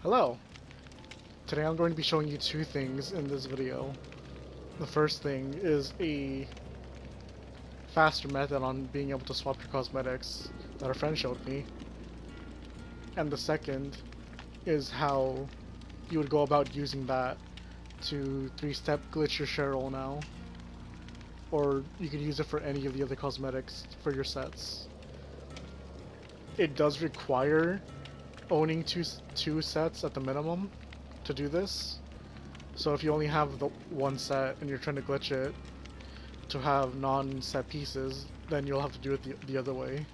Hello! Today I'm going to be showing you two things in this video. The first thing is a faster method on being able to swap your cosmetics that a friend showed me. And the second is how you would go about using that to 3-step glitch your Cheryl now. Or you can use it for any of the other cosmetics for your sets. It does require owning two sets at the minimum to do this. So if you only have the one set and you're trying to glitch it to have non-set pieces, then you'll have to do it the other way.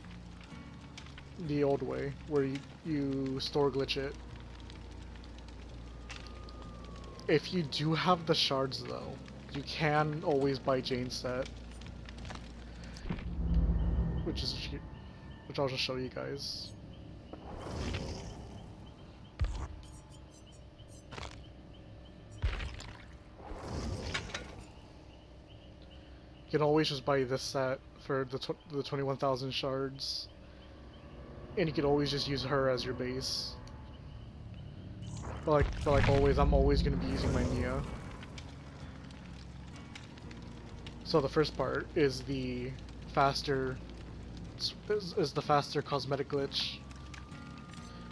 The old way, where you store glitch it. If you do have the shards though, you can always buy Jane's set. Which I'll just show you guys. You can always just buy this set for the 21,000 shards. And you can always just use her as your base. But like always, I'm always going to be using my Nia. So the first part is the faster cosmetic glitch.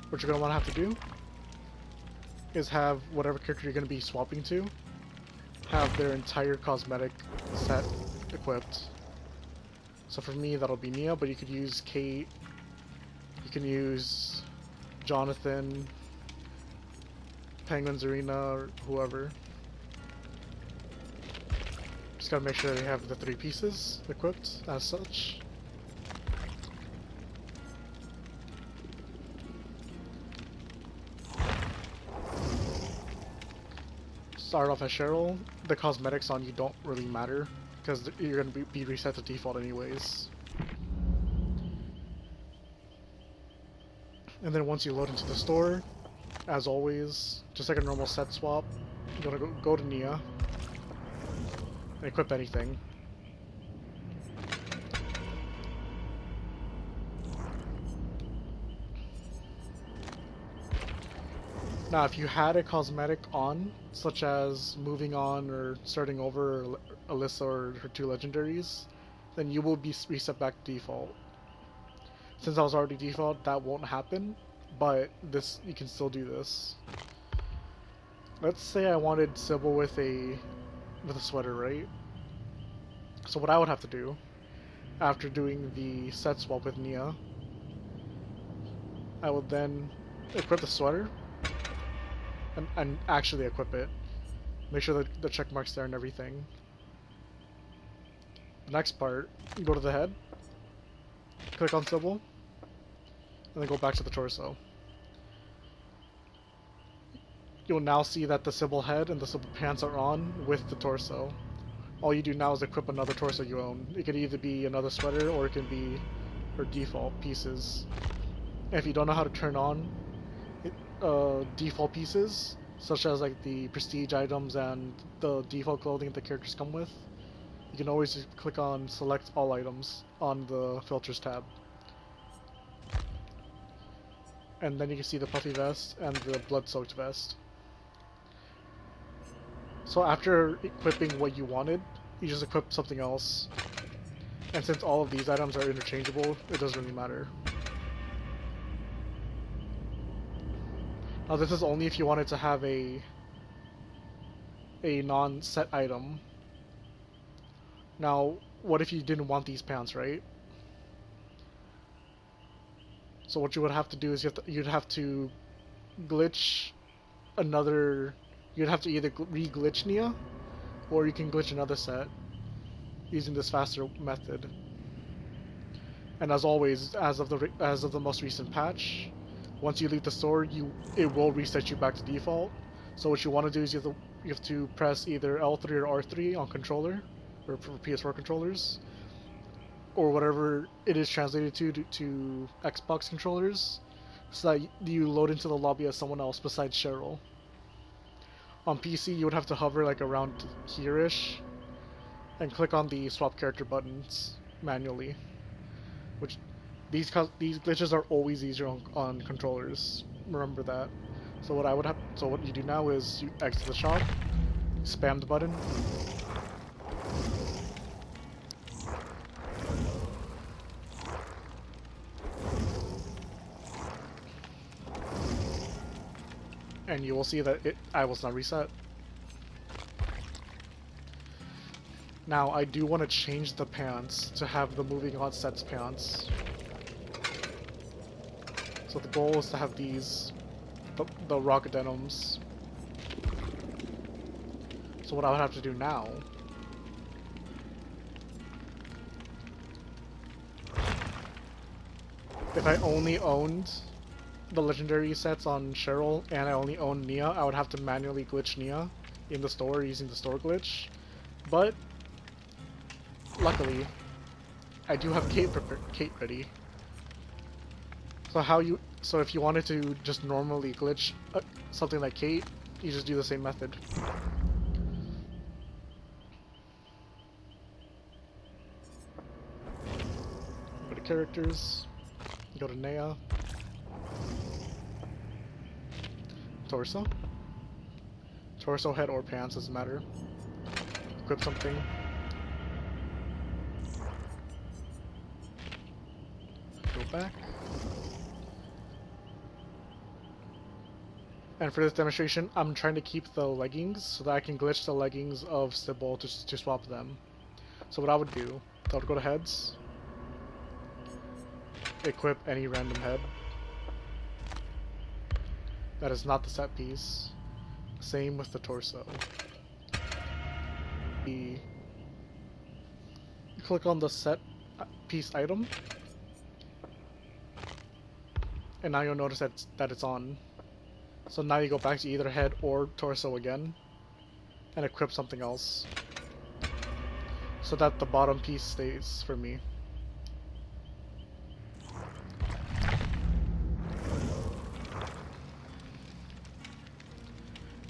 What you're going to want to have to do is have whatever character you're going to be swapping to have their entire cosmetic set equipped. So for me that'll be Nia, but you could use Kate, you can use Jonathan, Penguin's Arena, or whoever. Just gotta make sure they have the 3 pieces equipped as such. Start off as Cheryl. The cosmetics on you don't really matter because you're going to be reset to default anyways. And then once you load into the store, as always, just like a normal set swap, you're going to go to Nia and equip anything. Now if you had a cosmetic on, such as moving on or starting over, or Alyssa or her 2 legendaries, then you will be reset back to default. Since I was already default, that won't happen, but this you can still do this. Let's say I wanted Sybil with a sweater, right? So what I would have to do, after doing the set swap with Nia, I would then equip the sweater, and actually equip it. Make sure that the check mark's there and everything. The next part, you go to the head, click on Sybil, and then go back to the torso. You'll now see that the Sybil head and the Sybil pants are on with the torso. All you do now is equip another torso you own. It could either be another sweater or it can be her default pieces. And if you don't know how to turn on default pieces, such as like the prestige items and the default clothing the characters come with, you can always just click on select all items on the filters tab. And then you can see the puffy vest and the blood soaked vest. So after equipping what you wanted, you just equip something else. And since all of these items are interchangeable, it doesn't really matter. Now this is only if you wanted to have a non-set item. Now, what if you didn't want these pants, right? So what you would have to do is you'd have to glitch another. You'd have to either re-glitch Nia, or you can glitch another set using this faster method. And as always, as of the most recent patch, once you leave the store, it will reset you back to default. So what you want to do is you have to press either L3 or R3 on controller, or for PS4 controllers, or whatever it is translated to Xbox controllers, so that you load into the lobby as someone else besides Cheryl. On PC, you would have to hover like around here-ish, and click on the swap character buttons manually, which these glitches are always easier on controllers. Remember that. So what you do now is you exit the shop, spam the button, and you will see that I was not reset. Now I do want to change the pants to have the moving on sets pants. So the goal is to have these, the rocket denims. So what I would have to do now if I only owned the legendary sets on Cheryl and I only owned Nia, I would have to manually glitch Nia in the store using the store glitch. But luckily, I do have Kate ready. So if you wanted to just normally glitch something like Kate, you just do the same method. Go to characters, go to Nea, torso, head or pants, doesn't matter. Equip something. Go back. And for this demonstration, I'm trying to keep the leggings so that I can glitch the leggings of Sybil to swap them. So what I would do, I would go to heads, equip any random head. That is not the set piece. Same with the torso. Click on the set piece item, and now you'll notice that it's on. So now you go back to either head or torso again, and equip something else, so that the bottom piece stays for me.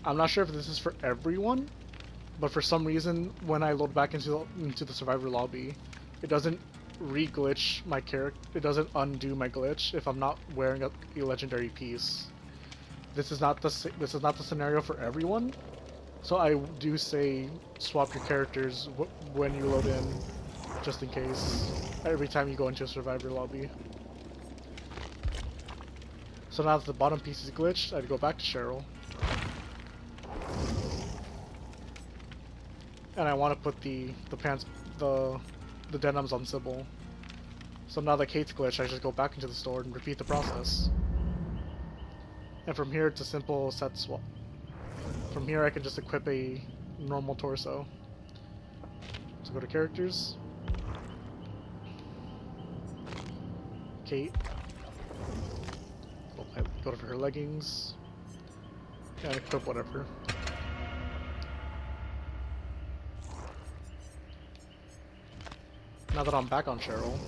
I'm not sure if this is for everyone, but for some reason, when I load back into the survivor lobby, it doesn't re-glitch my character. It doesn't undo my glitch if I'm not wearing a legendary piece. This is not the scenario for everyone, so I do say swap your characters when you load in, just in case. Every time you go into a survivor lobby. So now that the bottom piece is glitched, I'd go back to Cheryl. And I want to put the pants, the denims on Sybil. So now that Kate's glitched, I just go back into the store and repeat the process. And from here, it's a simple set swap. From here, I can just equip a normal torso. So go to characters, Kate, go to her leggings, and equip whatever. Now that I'm back on Cheryl,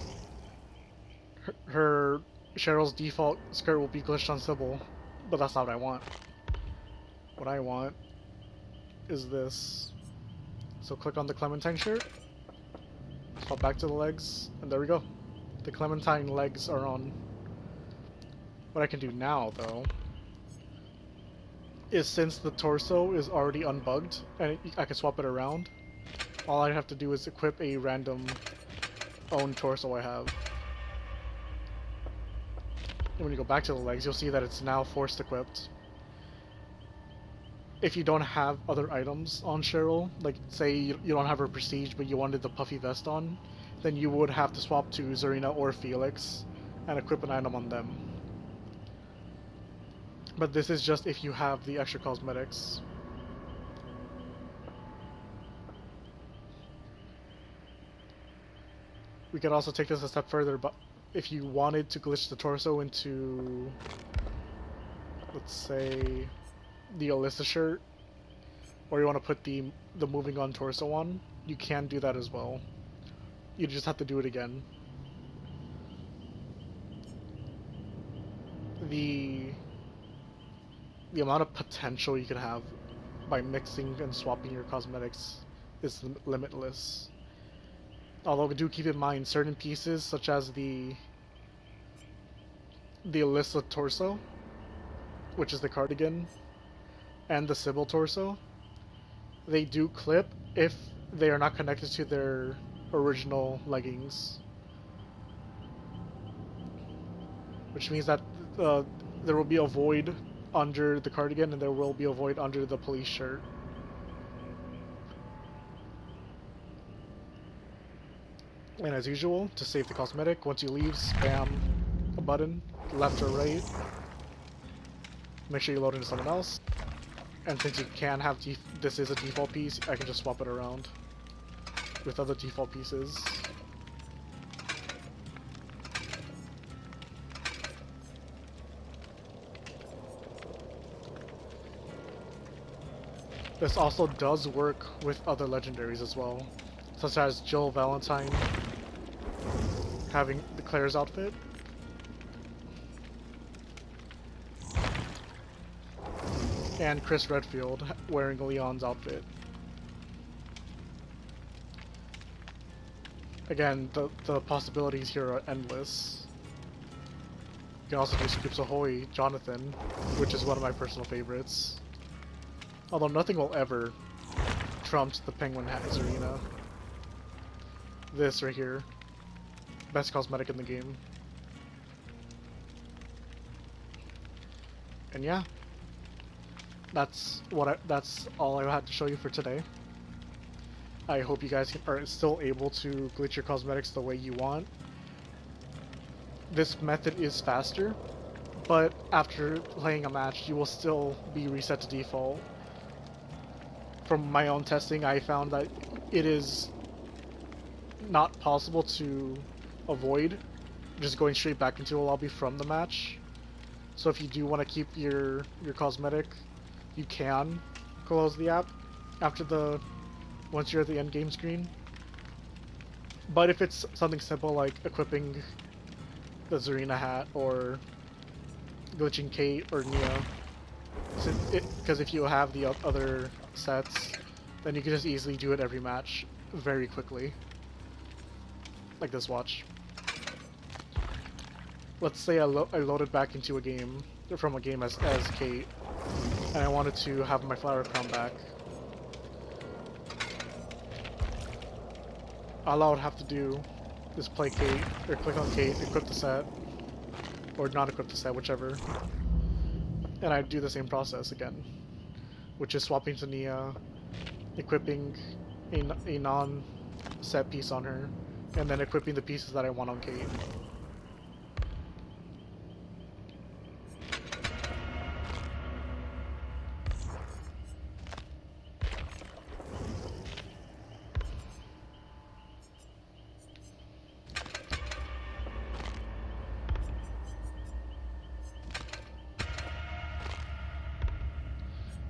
her Cheryl's default skirt will be glitched on Sybil, but that's not what I want. What I want is this. So click on the Clementine shirt, swap back to the legs, and there we go. The Clementine legs are on. What I can do now, though, is since the torso is already unbugged, and I can swap it around, all I have to do is equip a random own torso I have. And when you go back to the legs, you'll see that it's now forced equipped. If you don't have other items on Cheryl, like say you don't have her prestige but you wanted the puffy vest on, then you would have to swap to Zarina or Felix and equip an item on them. But this is just if you have the extra cosmetics. We could also take this a step further, but if you wanted to glitch the torso into, let's say, the Alyssa shirt, or you want to put the moving on torso on, you can do that as well. You just have to do it again. The amount of potential you can have by mixing and swapping your cosmetics is limitless. Although do keep in mind certain pieces, such as the Alyssa torso, which is the cardigan, and the Sybil torso, they do clip if they are not connected to their original leggings. Which means that there will be a void under the cardigan and there will be a void under the police shirt. And as usual, to save the cosmetic, once you leave, spam a button, left or right. Make sure you load into someone else. And since you can have this is a default piece, I can just swap it around with other default pieces. This also does work with other legendaries as well, such as Jill Valentine having the Claire's outfit. And Chris Redfield wearing Leon's outfit. Again, the possibilities here are endless. You can also do Scoops Ahoy Jonathan, which is one of my personal favorites. Although nothing will ever trump the Penguin Hat Zarina. This right here. Best cosmetic in the game. And yeah. That's all I had to show you for today. I hope you guys are still able to glitch your cosmetics the way you want. This method is faster, but after playing a match, you will still be reset to default. From my own testing, I found that it is not possible to avoid just going straight back into a lobby from the match. So if you do want to keep your cosmetic, you can close the app after once you're at the end game screen. But if it's something simple like equipping the Zarina hat or glitching Kate or Nia, because if you have the other sets, then you can just easily do it every match very quickly. Like this, watch. Let's say I loaded back into a game, from a game as Kate, and I wanted to have my flower crown back. All I would have to do is play Kate, or click on Kate, equip the set, or not equip the set, whichever. And I'd do the same process again, which is swapping to Nia, equipping a non-set piece on her, and then equipping the pieces that I want on Kate.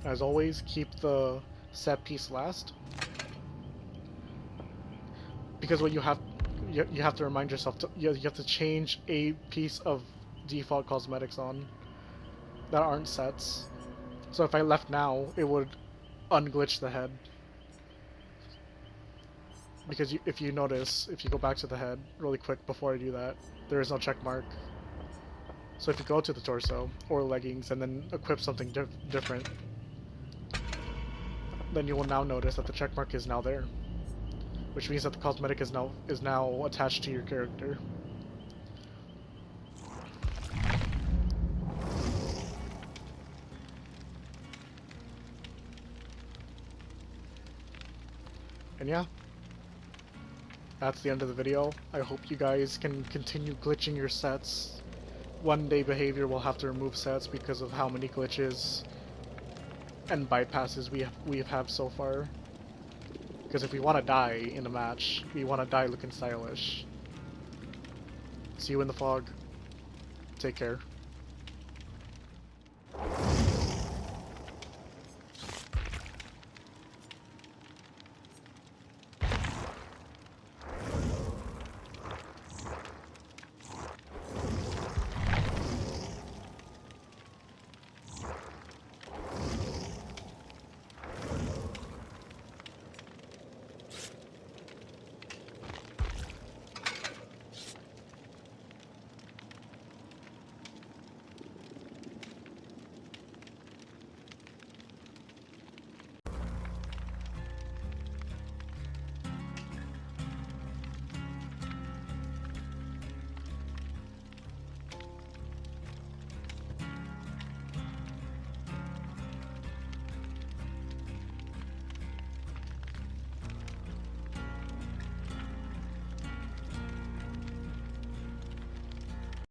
As always, keep the set piece last, because what you have to remind yourself you have to change a piece of default cosmetics on that aren't sets. So if I left now, it would unglitch the head, because if you notice, if you go back to the head really quick before I do that, there is no check mark. So if you go to the torso or leggings and then equip something different, then you will now notice that the checkmark is now there, which means that the cosmetic is now attached to your character. And yeah, that's the end of the video. I hope you guys can continue glitching your sets. One day behavior will have to remove sets because of how many glitches and bypasses we have so far. Because if we want to die in a match, we want to die looking stylish. See you in the fog. Take care.